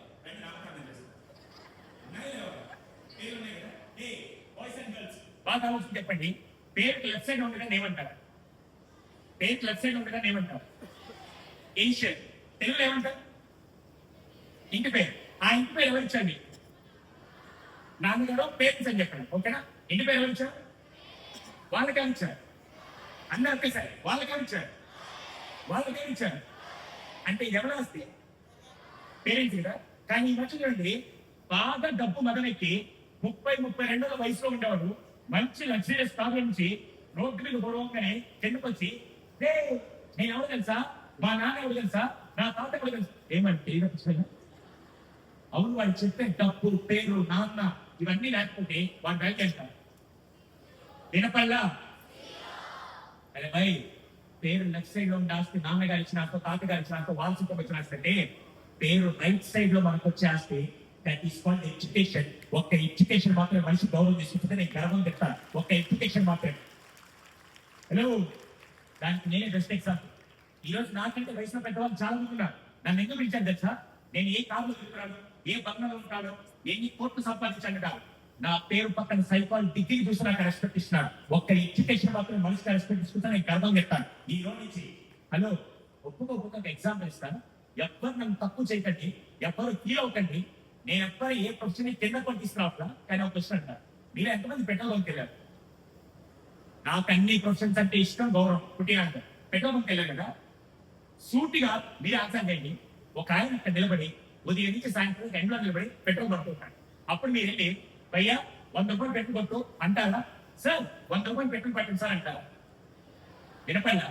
బాగా ఆలోచన చెప్పండి. పేరుకి లెఫ్ట్ సైడ్ ఉండగానే ఏమంటారు? పేరుకి లెఫ్ట్ సైడ్ ఉండగానే ఏమంటారు? ఇనిషియల్. తెలుగులో ఏమంటారు? ఇంటి పేరు. ఆ ఇంటి పేరు ఎవరు ఇచ్చండి? నాన్నగారు పేరెంట్స్ అని చెప్పండి. ఓకేనా? ఇంటి పేరు ఎవరు ఇచ్చారు? వాళ్ళకే ఇచ్చారు. అందరూ ఒకేసారి వాళ్ళకే ఇచ్చారు. వాళ్ళకే ఇచ్చారు అంటే ఎవరు వస్తే పేరెంట్స్ కదా. కానీ ఈ మధ్య చూడండి, బాగా డబ్బు మదనెక్కి 30-32 వయసులో ఉండేవాడు మంచి లగ్జరియస్ కార్ నుంచి రోడ్డు మీద గొడవగానే కిందకు వచ్చి, నేను ఎవరు తెలుసా, మా నాన్న ఎవరు తెలుసా, నా తాత ఎవరు తెలుసా, ఏమంటే అవును, వాడు చెప్పే డబ్బు, పేరు, నాన్న ఇవన్నీ లేకపోతే వాడు బ్యాంక్ వెళ్తారు. వినపల్లా? అరే భయ్, పేరు లెఫ్ట్ సైడ్ లో ఉండాల్సి నాన్నగారు ఇచ్చినాక, తాతగారు ఇచ్చినాక, వారసత్వం వచ్చినాస్తే పేరు రైట్ సైడ్ లో మనకు వచ్చేస్తే దట్ ఈస్ కాల్డ్ ఎడ్యుకేషన్. ఒక్క ఎడ్యుకేషన్ మాత్రమే మనిషి గౌరవం తీసుకుంటే నేను గర్వం చెప్తాను. ఒక్క ఎడ్యుకేషన్ మాత్రమే. హలో, దానికి నేనే బెస్ట్ ఎగ్జాంపుల్. ఈ రోజు నాకంటే వయసులో పెద్దవాళ్ళు చాలా మంది ఉన్నారు. నన్ను ఎందుకు పిలిచాను తెలుసా? నేను ఏ కార్లో తిరుగుతాను, ఏ బంగ్లాలో ఉంటాను, ఎన్ని కోట్లు సంపాదించాను కాదు, నా పేరు పక్కన సైకాల్ డిగ్రీ చూసి నాకు రెస్పెక్ట్ ఇస్తున్నాడు. ఒక్క ఎడ్యుకేషన్ మాత్రమే మనిషికి రెస్పెక్ట్ ఇస్తుంటే నేను గర్వం చెప్తాను. ఈ రోజు నుంచి హలో, ఒప్పుకోకపోతే ఎగ్జాంపుల్ ఇస్తాను. ఎవ్వరు నన్ను తక్కువ చేయకండి, ఎవ్వరు ఫీల్ అవ్వకండి. నేను ఎవ్వరు ఏ క్వశ్చన్ కింద పంపిస్తున్నా, కానీ ఒక క్వశ్చన్ అంటారు, మీరు ఎంతమంది పెట్రోల్ బంక్ వెళ్ళారు? నాకు అన్ని క్వశ్చన్స్ అంటే ఇష్టం, గౌరవం. పుట్టినాక పెట్రోల్ బంక్ వెళ్ళారు కదా, సూటిగా మీరు ఆన్సర్ చేయండి. ఒక ఆయన ఇక్కడ నిలబడి ఉదయం నుంచి సాయంత్రం ఎండలో నిలబడి పెట్రోల్ పడుతుంటాడు. అప్పుడు మీరు వెళ్ళి భయ్యా 100 రూపాయలు పెట్రోల్ కొట్టు అంటారా? సార్ 100 రూపాయలు పెట్రోల్ పట్టింది సార్ అంటారా? వినపల్లా?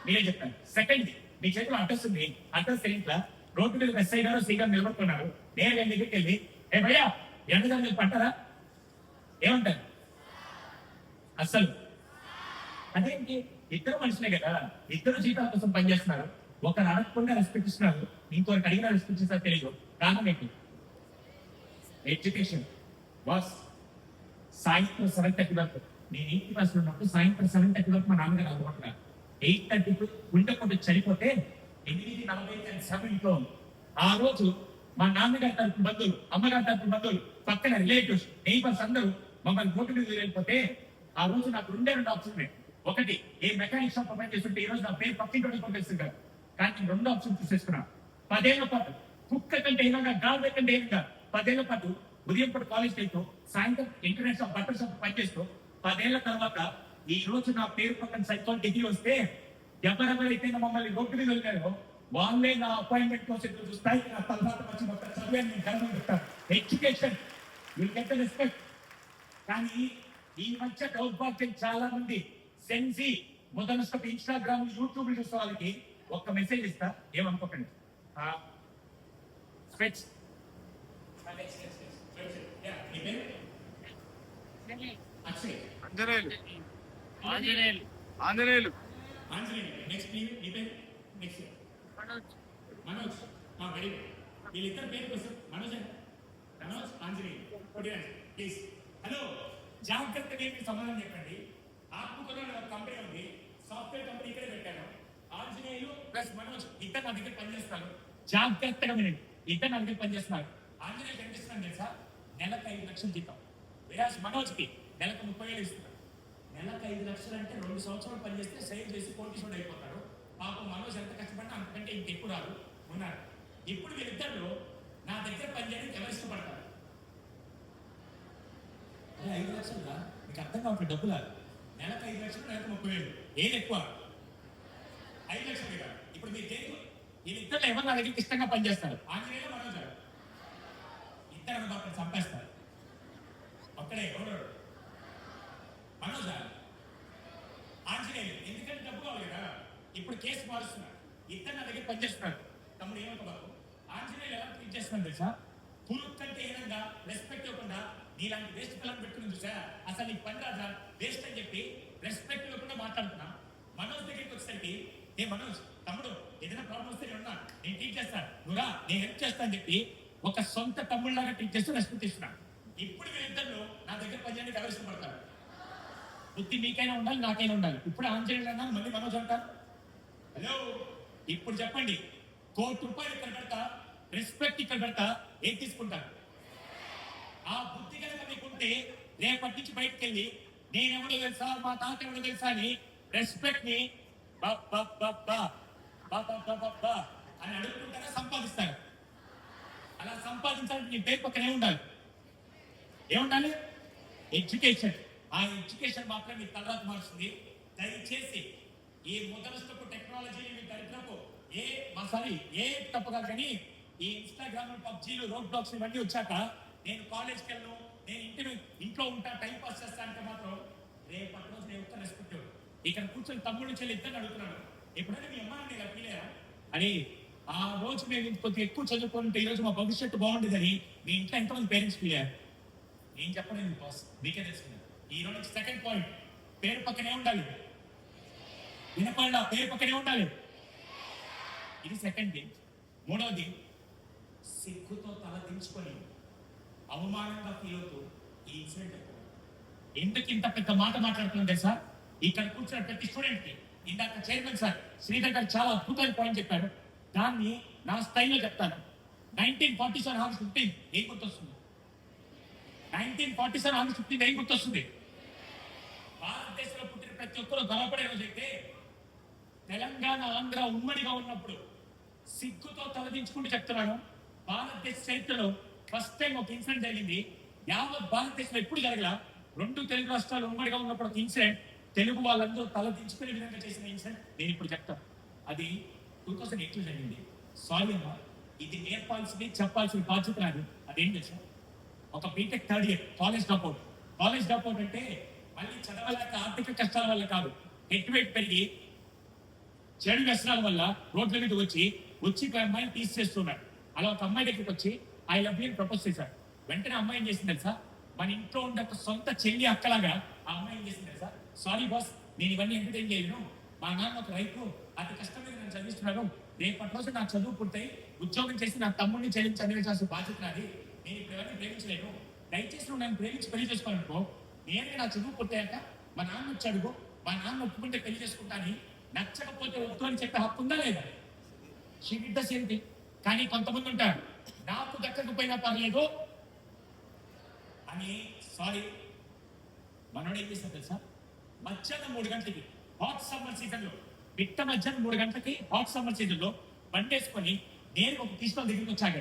మీరే చెప్పండి. సెకండ్, మీ చేతిలో అడ్రస్ ఉంది, అడ్రస్ తెలియట్లా, రోడ్డు మీద ఎస్ఐ గారు సీ గారు నిలబడుతున్నారు. నేను రెండు దగ్గరికి వెళ్ళి ఏ భయ్యా ఎండగా మీరు పట్టారా ఏమంటారు? అస్సలు. అదేంటి, ఇద్దరు మనుషులే కదా, ఇద్దరు జీతాల కోసం పనిచేస్తున్నారు. ఒకరు అడగకుండా రెస్పెక్ట్ ఇస్తున్నారు, ఇంకొకరికి అడిగినా రెస్పెక్ట్ ఇస్తారు. తెలియదు కారణం ఏంటి? ఎడ్యుకేషన్. బాస్ సాయంత్రం 7:30 వరకు, నేను 8th క్లాస్ ఉన్నప్పుడు సాయంత్రం 7:30 వరకు మా నాన్నగారు అనుకుంటున్నారు. 8:30 ఉండకుండా చనిపోతే 8:40 ఆ రోజు మా నాన్నగారి తరపు బంధువులు, అమ్మగారి తరపు బంధువులు, పక్కన రిలేటివ్స్, నైబర్స్ అందరూ మమ్మల్ని రోడ్డు మీద వెళ్ళిపోతే ఆ రోజు నాకు 2 ఆప్షన్. ఒకటి, ఏ మెకానిక్ షాప్ ఓపెన్ చేస్తుంటే ఈ రోజు నా పేరు పక్కింటి పంపిస్తుంది కదా. కానీ నేను 2 ఆప్షన్ చూసేసుకున్నా. 10 ఏళ్ల పాటు కుక్క కంటే ఏదైనా గాలి కంటే ఏదైనా 10 ఏళ్ల పాటు ఉదయం పూట కాలేజ్ వెళ్తూ సాయంత్రం ఇంటర్నెట్ షాప్ బట్టల షాప్ పనిచేస్తూ 10 ఏళ్ల తర్వాత ఈ రోజు నా పేరు పక్కన సైకాలజీ డిగ్రీ వస్తే ఎవరెవరైతే మమ్మల్ని రోడ్డు మీద వెళ్ళారో వాళ్ళే నా అపాయింట్మెంట్ కోసం ఎదురు స్థాయికి నా తర్వాత వచ్చి మొత్తం చదివాను. నేను గర్వం చెప్తాను. Education will get the respect. కానీ ఈ మధ్య దౌర్భాగ్యం చాలా మంది సెన్సీ మొదలు ఇన్స్టాగ్రామ్ యూట్యూబ్ చూసే వాళ్ళకి ఒక్క మెసేజ్ ఇస్తా, ఏమనుకోకండి. స్పెట్స్ Akshay Anjaneyulu next next Manoj. Very good. వీళ్ళిద్దరు పేరు కోసం మనోజ్ ఆంజనేయులు ప్లీజ్. హలో, జాగ్రత్తగా మీరు సమాధానం చెప్పండి. ఆత్మకూరులో ఒక కంపెనీ ఉంది, సాఫ్ట్వేర్ కంపెనీ ఇక్కడే పెట్టాను. ఆంజనేయులు ప్లస్ మనోజ్ ఇద్దరు నా దగ్గర పనిచేస్తారు. జాగ్రత్తగా వినండి, ఇద్దరు నా దగ్గర పనిచేస్తున్నారు. ఆంజనేయులు కనిపిస్తున్నాను తెలుసా, నెలకు 5 లక్షలు జీతం. విరాజ్ మనోజ్కి నెలకు 30,000 ఇస్తున్నారు. నెలకు 5 లక్షలు అంటే 2 సంవత్సరాలు పనిచేస్తే సేవ్ చేసి కోటీశ్వరుడు అయిపోతాడు. పాపం మనోజ్ ఎంత కష్టపడినా అంతకంటే ఇంకెక్కువ రాదు ఉన్నారు. ఇప్పుడు వీరిద్దరిలో నా దగ్గర పనిచేయడానికి ఎవరు ఇష్టపడతారు? 5 లక్షలు రా, మీకు అర్థం కావట్లేదు. డబ్బులా నెలకు 5 లక్షలు, నెలకు 30,000. ఏది ఎక్కువ? 5 లక్షలు కదా. ఇప్పుడు మీరు దేనికి వీళ్ళిద్దరు ఎవరు నా దగ్గరికి ఇష్టంగా పనిచేస్తారు? ఆంజనేయులు మనోజ్ గారు. ఇద్దరు బాగా చంపేస్తారు. ఒక్కడే ఎవరు? మనోజ్ గారు, ఆంజనేయులు. ఎందుకంటే డబ్బు కావాలి కదా. ఇప్పుడు కేసు మారుస్తున్నారు, ఇద్దరు నా దగ్గర పనిచేస్తున్నారు. తమ్ముడు ఏమనుకోబాకు. ఆంజనేయులు ఎలా ట్రీట్ చేస్తున్నాను తెలుసా? పురుగు కంటే ఏదైనా రెస్పెక్ట్ ఇవ్వకుండా నీలాంటి వేస్ట్ పిల్లలు పెట్టుకుని చూసా, అసలు నీ పని రాజా వేస్ట్ అని చెప్పి రెస్పెక్ట్ ఇవ్వకుండా మాట్లాడుతున్నా. మనోజ్ దగ్గరికి వచ్చేసరికి, ఏ మనోజ్ తమ్ముడు ఏదైనా ప్రాబ్లం వస్తే నేను ఉన్నా, నేను ట్రీట్ చేస్తాను, నువ్వురా నేను హెల్ప్ చేస్తా అని చెప్పి ఒక సొంత తమ్ముళ్ళలాగా ట్రీట్ చేస్తూ రెస్పెక్ట్ ఇస్తున్నాను. ఇప్పుడు వీళ్ళిద్దరు నా దగ్గర పనిచేయడానికి ఎవరు ఇష్టపడతారు? బుద్ధి మీకైనా ఉండాలి, నాకైనా ఉండాలి. ఇప్పుడు ఆంజనేయులు అన్నా మళ్ళీ మనోజ్ అంటారు. హలో, ఇప్పుడు చెప్పండి, ₹1,00,00,000 ఇక్కడ పెడతా, రెస్పెక్ట్ ఇక్కడ పెడతా, ఏం తీసుకుంటారు? ఆ బుద్ధి కనుక మీకుంటే రేపటి నుంచి బయటకు వెళ్ళి నేనెవడో తెలుసా, మా తాత ఎవడో తెలుసా అని రెస్పెక్ట్ ని అని అడుగుతుంటారా? సంపాదిస్తారు. అలా సంపాదించాలంటే నీ పేరు పక్కనే ఉండాలి. ఏముండాలి? ఎడ్యుకేషన్. ఆ ఎడ్యుకేషన్ మాత్రం మీ తర్వాత మారుస్తుంది. దయచేసి ఈ మొదలస్తపు టెక్నాలజీని మీ దరిద్రపు ఏ తప్పగా కానీ ఈ ఇన్స్టాగ్రామ్, పబ్జీలు, రోడ్ బ్లాక్స్ ఇవన్నీ వచ్చాక నేను కాలేజ్కి వెళ్ళను, నేను ఇంట్లో ఉంటా, టైం పాస్ చేస్తా అంటే మాత్రం రేపటి రోజు నేను ఒక్క రెస్పెక్ట్ ఇక్కడ కూర్చొని తమ్ముడు చెల్లి ఇద్దరు అడుగుతున్నాను. ఎప్పుడైనా మీ అమ్మ ఇలా ఫీల్ అయ్యారా? అని ఆ రోజు మేము ఇంకొంచెం ఎక్కువ చదువుకుంటే ఈ రోజు మా భవిష్యత్తు బాగుండేదని మీ ఇంట్లో ఎంతమంది పేరెంట్స్ ఫీల్ అయ్యారు? నేను చెప్పలేదు బాస్, మీకే తెలుసుకున్నాను. ఈ రోజు సెకండ్ పాయింట్, పేరు పక్కనే ఉండాలి. వినపడ పేరు పక్కనే ఉండాలి. ఇది సెకండ్ థింగ్. మూడవది, సిగ్గుతో తల దించుకొని అవమానంగా ఫీల్ అవుతూ ఈ ఇన్సిడెంట్ ఎందుకు ఇంత పెద్ద మాట మాట్లాడుతుందంటే సార్, ఇక్కడ కూర్చున్న ప్రతి స్టూడెంట్ కి ఇందాక చైర్మన్ సార్ శ్రీధర్ గారు చాలా అద్భుతమైన పాయింట్ చెప్పారు. దాన్ని నా స్టైల్లో చెప్తాను. 1947 ఆగస్ట్ 15 ఏం గుర్తొస్తుంది? 1947 ఆగస్ట్ 15 ఏం గుర్తొస్తుంది? భారతదేశంలో పుట్టిన ప్రతి ఒక్కరూ గర్వపడే రోజైతే తెలంగాణ, ఆంధ్ర ఉమ్మడిగా ఉన్నప్పుడు సిగ్గుతో తలదించుకుంటూ చెప్తున్నాను. భారతదేశ చరిత్రలో ఫస్ట్ టైం ఒక ఇన్సిడెంట్ జరిగింది. యావత్ భారతదేశంలో ఎప్పుడు జరగల. 2 తెలుగు రాష్ట్రాలు ఉమ్మడిగా ఉన్నప్పుడు ఒక ఇన్సిడెంట్, తెలుగు వాళ్ళందరూ తలదించుకునే విధంగా చేసిన ఇన్సిడెంట్ నేను ఇప్పుడు చెప్తాను. అది 2008 జరిగింది. సారీ అమ్మా, ఇది నేర్పాల్సింది చెప్పాల్సిన బాధ్యత నాది. అదేం తెలుసా, ఒక BTech third year college dropout అంటే మళ్ళీ చదవలేక ఆర్థిక కష్టాల వల్ల కాదు, హెడ్ వెయిట్ పెరిగి చెడు వ్యసనాల వల్ల రోడ్ల మీద వచ్చి ఒక అమ్మాయిని తీసేస్తున్నాడు. అలా ఒక అమ్మాయి దగ్గరికి వచ్చి ఐ లవ్ యూ ప్రపోజ్ చేశాడు. వెంటనే అమ్మాయి ఏం చేసింది తెలుసా, మన ఇంట్లో ఉండే ఒక సొంత చెల్లి అక్కలాగా ఆ అమ్మాయి ఏం చేసింది తెలుసా, సారీ బాస్, నేను ఇవన్నీ ఎంటర్టైన్ చేయను, మా నాన్న ఒక రైతు, అతి కష్టం మీద నన్ను చదివిస్తున్నాడు, రేపటి రోజు నా చదువు పూర్తయి ఉద్యోగం చేసి నా తమ్ముడిని చెల్లించి చదివించాల్సిన బాధ్యత నాది, నేను ఇప్పుడు ఎవరిని ప్రేమించలేను, దయచేసి నువ్వు నన్ను ప్రేమించి పెళ్లి చేసుకోవాలనుకో, నేనే నా చదువు పూర్తయ్యాక మా నాన్న వచ్చి అడుగు, మా నాన్న ఒప్పుకుంటే పెళ్లి చేసుకుంటాని, నచ్చకపోతే వద్దు అని చెప్పే హక్కు ఉందా లేదా? She did the same thing. కానీ కొంతమంది ఉంటారు, నాకు దక్కకపోయినా పర్లేదు అని, సారీ, మనోడు ఏం చేశారు తెలుసా, మధ్యాహ్నం 3 గంటలకి హాట్ సమ్మర్ సీజన్ లో, మిట్ట మధ్యాహ్నం 3 గంటలకి హాట్ సమ్మర్ సీజన్ లో బండేసుకొని నేను ఒక తీసుకొని దగ్గరికి వచ్చాడు.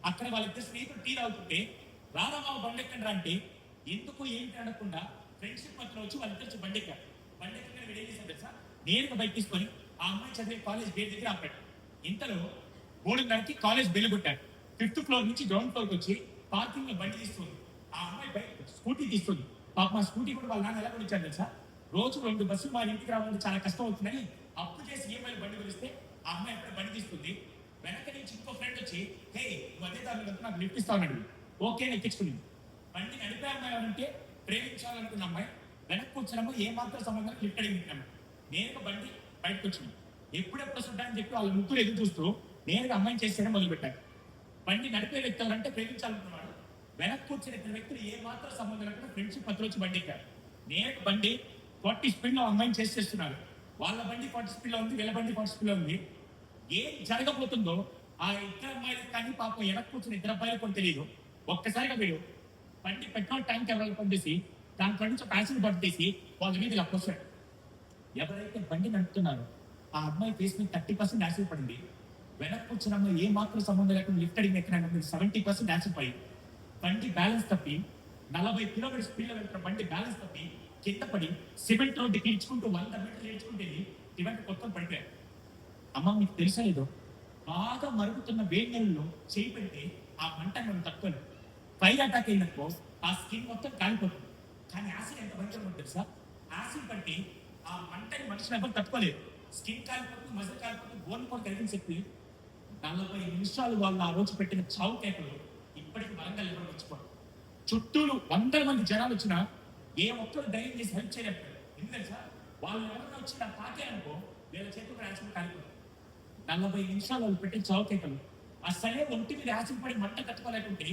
అక్కడ వాళ్ళిద్దరు స్నేహితులు టీ తాగుతుంటే రారమా బండెక్కండి అంటే ఎందుకు ఏంటి అనకుండా ఫ్రెండ్షిప్ మధ్యలో వచ్చి వాళ్ళిద్దరు బండెక్కారు. బండెక్కగానే వీడు ఏం చేశారు తెలుసా, నేరుగా బైక్ తీసుకొని ఆ అమ్మాయి చదివే కాలేజ్ గేట్ దగ్గర ఆపాడు. ఇంతలో 3:30కి కాలేజ్ బెల్ కొట్టాడు. 5th ఫ్లోర్ నుంచి గ్రౌండ్ ఫ్లోర్కి వచ్చి పార్కింగ్ లో బండి తీస్తుంది. ఆ అమ్మాయి బైక్ స్కూటీ తీస్తుంది. పాప మా స్కూటీ కూడా వాళ్ళ నాన్న ఎలా కొనిచ్చారు తెలుసా, రోజు 2 బస్సులు మా ఇంటికి రావాలంటే చాలా కష్టం అవుతుందని అప్పు చేసి ఈఎంఐ బండి కొనిస్తే ఆ అమ్మాయి ఎప్పుడు బండి తీస్తుంది. వెనక నుంచి ఇంకో ఫ్రెండ్ వచ్చి హే నువ్వు అదే దాని నాకు లిఫ్ట్ ఇస్తావు, ఓకే ఎక్కించుకుని బండి నడిపే అమ్మాయి ఎవరంటే ప్రేమించాలనుకున్న అమ్మాయి, వెనక్కి వచ్చిన అమ్మాయి ఏ మాత్రం సంబంధం లిఫ్ట్ అడిగిన నేరుగా బండి బయటకు వచ్చింది. ఎప్పుడెప్పుడు వస్తుంటాయని చెప్పి వాళ్ళ ముగ్గురు ఎదురు చూస్తూ నేరుగా అమ్మాయిని చేసేయడం మొదలు పెట్టారు. బండి నడిపే వ్యక్తి ఎవరంటే ప్రేమించాలనుకున్నాడు, వెనక్కి వచ్చిన ఇద్దరు వ్యక్తులు ఏ మాత్రం సంబంధం లేకుండా ఫ్రెండ్షిప్ పత్ర వచ్చి బండి ఎక్కారు. నేరుగా బండి 40 స్పీడ్ లో అమ్మాయిని చేసేస్తున్నారు. వాళ్ళ బండి 40 స్పీడ్ లో ఉంది, వీళ్ళ బండి 40 స్పీడ్ లో ఉంది. ఏం జరగబోతుందో ఆ ఇద్దరు అమ్మాయిలకు కానీ పాపం వెనక్కి వచ్చిన ఇద్దరు అబ్బాయిలకు కూడా తెలియదు. ఒక్కసారిగా వీడు బండి పెట్రోల్ ట్యాంక్ ఎవరైనా పంపేసి దాంట్లో నుంచి ఒక యాసిడ్ పట్టేసి వాళ్ళ మీద ఇలా పోసాడు. ఎవరైతే బండి నడుపుతున్నారో ఆ అమ్మాయి ఫేస్ మీద 30% యాసిడ్ పడింది. వెనక్కి వచ్చిన అమ్మాయి ఏ మాత్రం సంబంధం లేకుండా లిఫ్ట్ అడిగిన ఎక్కడ 70% యాసిడ్ పడి బండి బ్యాలెన్స్ తప్పి 40 కిలోమీటర్ స్పీడ్ లో వెళ్తున్న బండి బ్యాలెన్స్ తప్పి కింద పడి సిమెంట్ రోడ్డు ఈడ్చుకుంటూ 100 మీటర్లు ఈడ్చుకుంటేది ఇవన్నీ కొత్త పడిపోయారు. అమ్మ మీకు తెలుసా ఏదో, బాగా మరుగుతున్న వేడి నెలలో చేయి పెడితే ఆ మంట మనం తట్టుకోలేదు. ఫైర్ అటాక్ అయినప్పుడు ఆ స్కిన్ మొత్తం కాలిపోతుంది. కానీ యాసిడ్ ఎంత మంచిగా తెలుసా, యాసిడ్ పట్టి ఆ మంటని మనుషులు ఎవరు తట్టుకోలేదు. స్కిన్ కాలిపోతుంది, మజిల్ కాలిపోతుంది, బోన్ కూడా కలిగిన చెప్పి 40 నిమిషాలు వాళ్ళు ఆ రోజు పెట్టిన చావు కేకలు ఇప్పటికి వరంగల్ ఎవరు మర్చిపోరు. చుట్టూరు 100 మంది జనాలు వచ్చినా ఏ ఒక్కరు ధైర్యం చేసి హెల్ప్ చేయలేకపోయారు. ఎందుకంటే సార్ వాళ్ళు ఎవరైనా వచ్చి నా తాకే అనుకో వీళ్ళ చేతులు యాసిడ్ కాలిపోతుంది. 40 నిమిషాలు వాళ్ళు పెట్టిన చావు కేకలు అసలే ఒంటి మీద యాసిడ్ పడి మంట తట్టుకోలేకుంటే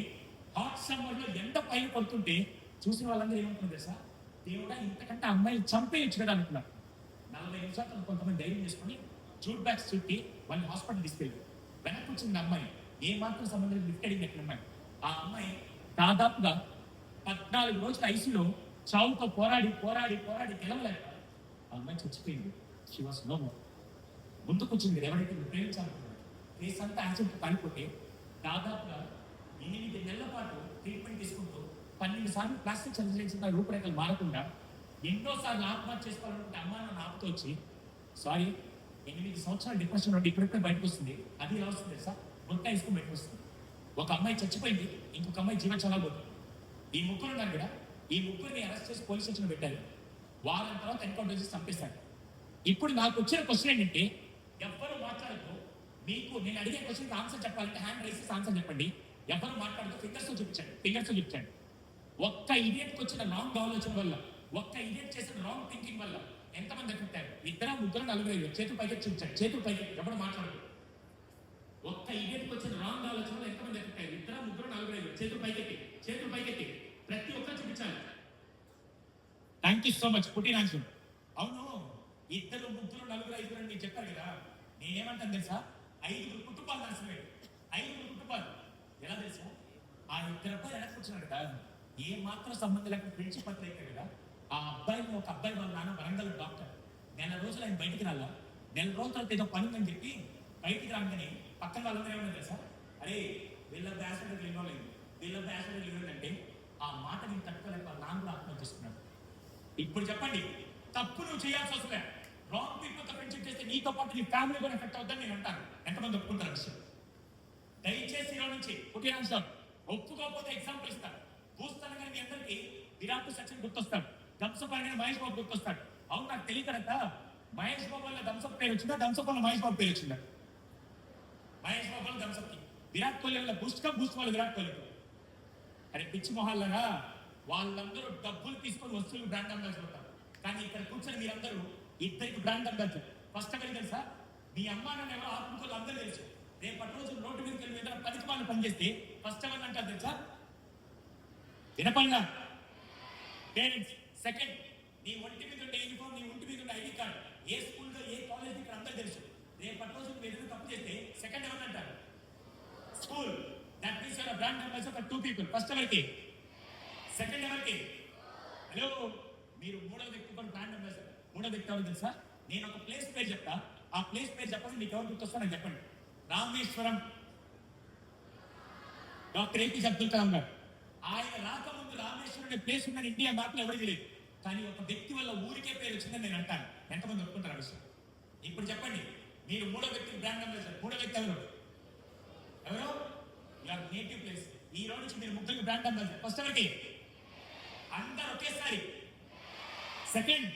హాట్ సమ్మర్ లో ఎంత పైన పడుతుంటే చూసిన వాళ్ళందరూ ఏమనుకుంటుంది సార్, దేవుడా ఇంతకంటే అమ్మాయిలు చంపేయచ్చు కదా అనుకున్నారు. 40 నిమిషాలు కొంతమంది ధైర్యం చేసుకుని జూట్ బ్యాగ్స్ చుట్టి వాళ్ళని హాస్పిటల్ తీసుకెళ్ళి వెనక్కి వచ్చింది అమ్మాయి ఏ మాత్రం సంబంధం లిఫ్ట్ అడిగిన అమ్మాయి. ఆ అమ్మాయి దాదాపుగా 14 రోజులు ఐసీలో చావుతో పోరాడి గెలవలేక ఆ అమ్మాయి చచ్చిపోయింది. She was no more. ముందుకొచ్చింది ఎవరైతే ప్రేమించాలనుకున్నారు. కేసు అంతా యాక్సిడెంట్ కాలిపోతే దాదాపుగా 8 నెలల పాటు ట్రీట్మెంట్ తీసుకుంటూ 12 సార్లు ప్లాస్టిక్ సర్జరీ చేసిన రూపురేఖలు మారకుండా ఎన్నోసార్లు ఆత్మహత్య చేసుకోవాలనుకుంటే అమ్మా నాన్న ఆపుతూ వచ్చి సారీ 8 సంవత్సరాలు డిప్రెషన్ నుండి ఇప్పుడెప్పుడు బయటకు వస్తుంది. అది ఎలా వస్తుంది సార్, మొత్తం వేసుకుని బయటకు వస్తుంది. ఒక అమ్మాయి చచ్చిపోయింది, ఇంకొక అమ్మాయి జీవన చల్లబోతుంది. ఈ ముగ్గురు ఉన్నారు కూడా, ఈ ముగ్గురిని అరెస్ట్ చేసి పోలీస్ స్టేషన్ పెట్టారు. వారం తర్వాత ఎన్కౌంటర్ చేసి చంపేశారు. ఇప్పుడు నాకు వచ్చిన క్వశ్చన్ ఏంటంటే, ఎవరు మాట్లాడుతూ మీకు నేను అడిగే క్వశ్చన్కి ఆన్సర్ చెప్పాలంటే హ్యాండ్ రైస్ చేసి ఆన్సర్ చెప్పండి. ఎవరు మాట్లాడుతూ ఫింగర్స్ చూపించండి. ఒక్క ఇడియట్కి వచ్చిన రాంగ్ ఆలోచన వల్ల, ఒక్క ఇడియట్ చేసిన రాంగ్ థింకింగ్ వల్ల ఎంతమంది ఎఫెక్టారు? 2, 3, 4 చేతులు పైకి చూపించండి. చేతులు పైకి ఎవరు మాట్లాడదు. ఒక్క ఇడియట్కి వచ్చిన రాంగ్ ఆలోచన వల్ల ఎంతమంది ఎఫెక్టారు? 2, 3, 4 చేతులు పైకెత్తి ప్రతి ఒక్కరు చూపించాలి. థ్యాంక్ యూ సో మచ్ పుట్టినాంశం. అవును, 2, 3, 4, 5 అని మీరు చెప్పారు కదా, నేనేమంటాను తెలుసా, 5 కుటుంబాలు నాశనమయ్యాడు. 5 కుటుంబాలు ఎలా తెలుసా, ఆ 2 అబ్బాయి వెనక్కి వచ్చినాడు కదా, ఏ మాత్రం సంబంధం లేకుండా ఫ్రెండ్షిప్ పత్ర అయితే కదా, ఆ అబ్బాయిని ఒక అబ్బాయి వాళ్ళ నాన్న వరంగల్ డాక్టర్. 1 రోజులు ఆయన బయటికి రాలా. 1 రోజుల తర్వాత ఏదో పని ఉందని చెప్పి బయటికి రాగానే పక్కన వాళ్ళందరూ ఏమన్నా తెలుసా, అరే వీళ్ళ బ్యాసిడర్ ఇవ్వలేదు అంటే ఆ మాట నేను తట్టుకోలేక వాళ్ళ నాన్న కూడా ఆత్మహత్య చేసుకున్నాడు. ఇప్పుడు చెప్పండి, తప్పు నువ్వు చేయాల్సి వస్తుందా? రాంగ్ పీపుల్ తో ఫ్రెండ్షిప్ చేస్తే నీతో పాటు నీ ఫ్యామిలీ కూడా ఎఫెక్ట్ అవుతుందని నేను అంటాను. ఎంతమంది ఒప్పుకుంటారు విషయం? దయచేసి ఈరోజు నుంచి పుట్టినాంశాలు ఒప్పుకోకపోతే ఎగ్జాంపుల్ ఇస్తాను. చూస్తాను కానీ మీ అందరికీ విరాట్ సచిన్ గుర్తొస్తాడు, థమ్సప్ అనగానే మహేష్ బాబు గుర్తొస్తాడు. అవును, నాకు తెలియకనంత మహేష్ బాబు వల్ల థమ్సప్ పేరు వచ్చిందా, థమ్సప్ వల్ల మహేష్ బాబు పేరు వచ్చిందా? మహేష్ బాబు వల్ల థమ్సప్ కి, విరాట్ కోహ్లీ వల్ల బూస్ట్ కా, బూస్ట్ వల్ల విరాట్ కోహ్లీ. అరే పిచ్చి మొహాలరా, వాళ్ళందరూ డబ్బులు తీసుకొని వస్తువులు బ్రాండ్ అంబాసిడర్ అవుతారు. కానీ ఇక్కడ కూర్చొని మీరందరూ ఇద్దరికి బ్రాండ్ అంబాసిడర్. ఫస్ట్ ఎవరికి తెలుసా? మీ అమ్మా నాన్న ఎవరో ఆత్మకులు అందరూ తెలుసు. రేపటి రోజు రోడ్డు మీదకి వెళ్ళి మీద 10 వాళ్ళు పనిచేస్తే ఫస్ట్ ఎవరిని అంటారు తెలుసా? వినపంగా పేరెంట్స్. సెకండ్, నీ ఒంటి మీద ఉండే యూనిఫామ్, నీ ఒంటి మీద ఉండే ఐడి కార్డ్, ఏ స్కూల్లో ఏ కాలేజ్ ఇక్కడ అందరూ తెలుసు. రేపటి రోజు మీరు ఏదైనా తప్పు చేస్తే సెకండ్ ఎవరిని అంటారు? School. That means your brand ambassador for 2 people. First ఎవరికి? సెకండ్ ఎవరికి? హలో, మీరు మూడో వ్యక్తి కూడా బ్రాండ్ అంబాసిడర్. మూడో వ్యక్తి ఎవరు తెలుసా? నేను ఒక ప్లేస్ పేరు చెప్తా, ఆ ప్లేస్ పేరు చెప్పండి, మీకు ఎవరు గుర్తొస్తా నాకు చెప్పండి. రామేశ్వరం. డాక్టర్ ఏపీజే అబ్దుల్ కలాం గారు. ఆయన రాకముందు రామేశ్వరం అనే ప్లేస్ ఉందని ఇండియా మ్యాప్ లో ఎవరికి తెలియదు. కానీ ఒక వ్యక్తి వల్ల ఊరికే పేరు వచ్చిందని నేను అంటాను. ఎంతమంది ఒప్పుకుంటారు ఆ విషయం? ఇప్పుడు చెప్పండి, మీరు మూడో వ్యక్తి బ్రాండ్ అంబాసిడర్. మూడో వ్యక్తి ఎవరు? ఎవరు? Your native place. ఈ రోజు నుంచి మీరు ముగ్గురికి బ్రాండ్ అంబాసిడర్. ఫస్ట్ ఎవరికి? అందరు ఒకేసారి. సెకండ్,